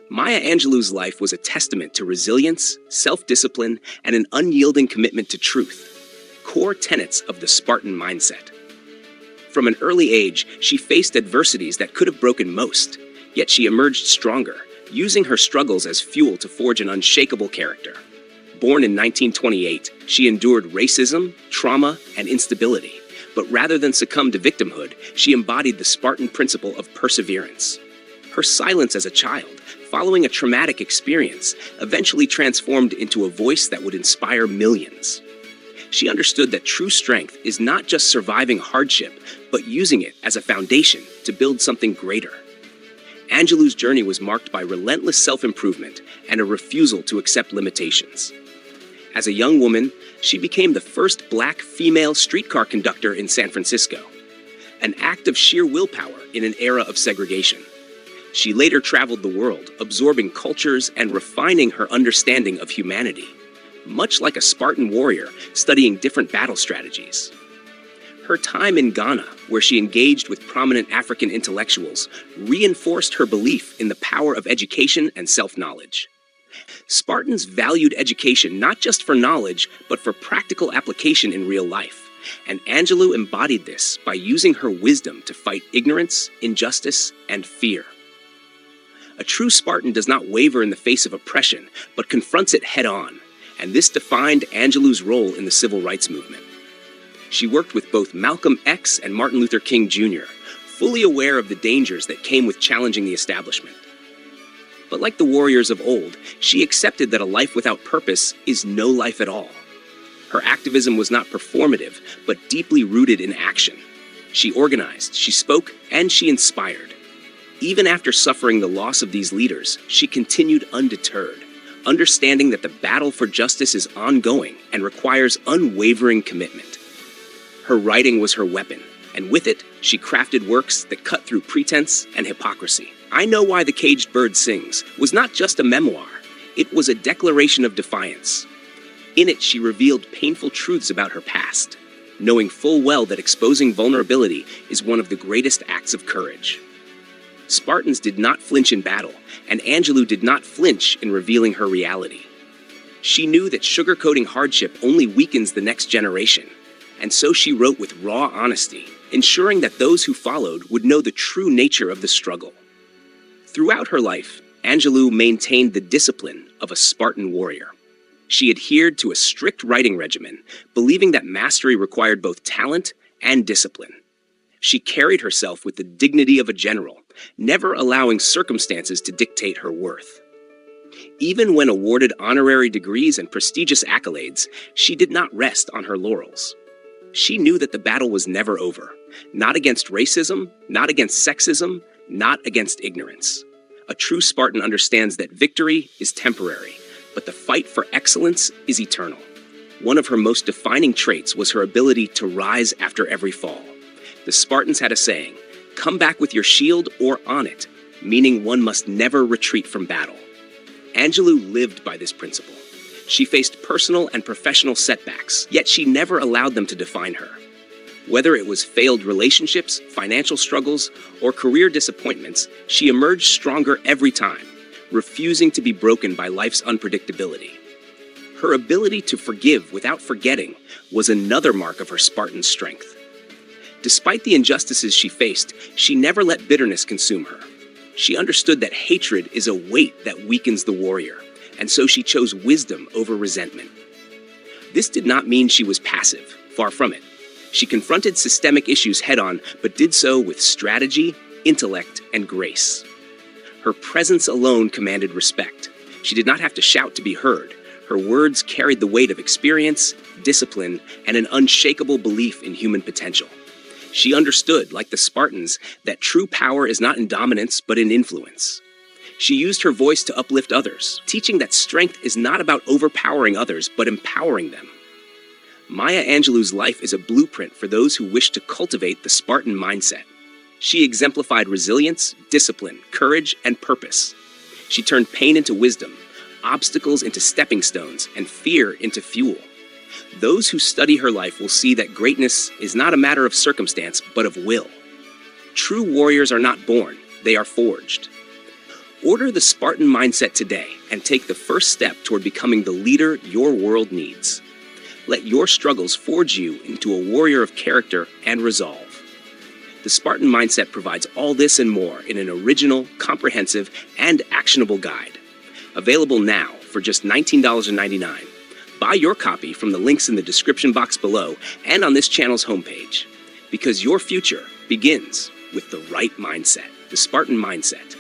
Maya Angelou's life was a testament to resilience, self-discipline, and an unyielding commitment to truth, core tenets of the Spartan mindset. From an early age, she faced adversities that could have broken most, yet she emerged stronger, using her struggles as fuel to forge an unshakable character. Born in 1928, she endured racism, trauma, and instability, but rather than succumb to victimhood, she embodied the Spartan principle of perseverance. Her silence as a child, following a traumatic experience, eventually transformed into a voice that would inspire millions. She understood that true strength is not just surviving hardship, but using it as a foundation to build something greater. Angelou's journey was marked by relentless self-improvement and a refusal to accept limitations. As a young woman, she became the first black female streetcar conductor in San Francisco, an act of sheer willpower in an era of segregation. She later traveled the world, absorbing cultures and refining her understanding of humanity, much like a Spartan warrior studying different battle strategies. Her time in Ghana, where she engaged with prominent African intellectuals, reinforced her belief in the power of education and self-knowledge. Spartans valued education not just for knowledge, but for practical application in real life, and Angelou embodied this by using her wisdom to fight ignorance, injustice, and fear. A true Spartan does not waver in the face of oppression, but confronts it head-on, and this defined Angelou's role in the civil rights movement. She worked with both Malcolm X and Martin Luther King Jr., fully aware of the dangers that came with challenging the establishment. But like the warriors of old, she accepted that a life without purpose is no life at all. Her activism was not performative, but deeply rooted in action. She organized, she spoke, and she inspired. Even after suffering the loss of these leaders, she continued undeterred, understanding that the battle for justice is ongoing and requires unwavering commitment. Her writing was her weapon, and with it, she crafted works that cut through pretense and hypocrisy. I Know Why the Caged Bird Sings was not just a memoir, it was a declaration of defiance. In it, she revealed painful truths about her past, knowing full well that exposing vulnerability is one of the greatest acts of courage. Spartans did not flinch in battle, and Angelou did not flinch in revealing her reality. She knew that sugarcoating hardship only weakens the next generation, and so she wrote with raw honesty, ensuring that those who followed would know the true nature of the struggle. Throughout her life, Angelou maintained the discipline of a Spartan warrior. She adhered to a strict writing regimen, believing that mastery required both talent and discipline. She carried herself with the dignity of a general, never allowing circumstances to dictate her worth. Even when awarded honorary degrees and prestigious accolades, she did not rest on her laurels. She knew that the battle was never over, not against racism, not against sexism, not against ignorance. A true Spartan understands that victory is temporary, but the fight for excellence is eternal. One of her most defining traits was her ability to rise after every fall. The Spartans had a saying, "Come back with your shield or on it," meaning one must never retreat from battle. Angelou lived by this principle. She faced personal and professional setbacks, yet she never allowed them to define her. Whether it was failed relationships, financial struggles, or career disappointments, she emerged stronger every time, refusing to be broken by life's unpredictability. Her ability to forgive without forgetting was another mark of her Spartan strength. Despite the injustices she faced, she never let bitterness consume her. She understood that hatred is a weight that weakens the warrior, and so she chose wisdom over resentment. This did not mean she was passive, far from it. She confronted systemic issues head-on, but did so with strategy, intellect, and grace. Her presence alone commanded respect. She did not have to shout to be heard. Her words carried the weight of experience, discipline, and an unshakable belief in human potential. She understood, like the Spartans, that true power is not in dominance, but in influence. She used her voice to uplift others, teaching that strength is not about overpowering others, but empowering them. Maya Angelou's life is a blueprint for those who wish to cultivate the Spartan mindset. She exemplified resilience, discipline, courage, and purpose. She turned pain into wisdom, obstacles into stepping stones, and fear into fuel. Those who study her life will see that greatness is not a matter of circumstance, but of will. True warriors are not born, they are forged. Order the Spartan Mindset today and take the first step toward becoming the leader your world needs. Let your struggles forge you into a warrior of character and resolve. The Spartan Mindset provides all this and more in an original, comprehensive, and actionable guide. Available now for just $19.99. Buy your copy from the links in the description box below and on this channel's homepage. Because your future begins with the right mindset. The Spartan Mindset.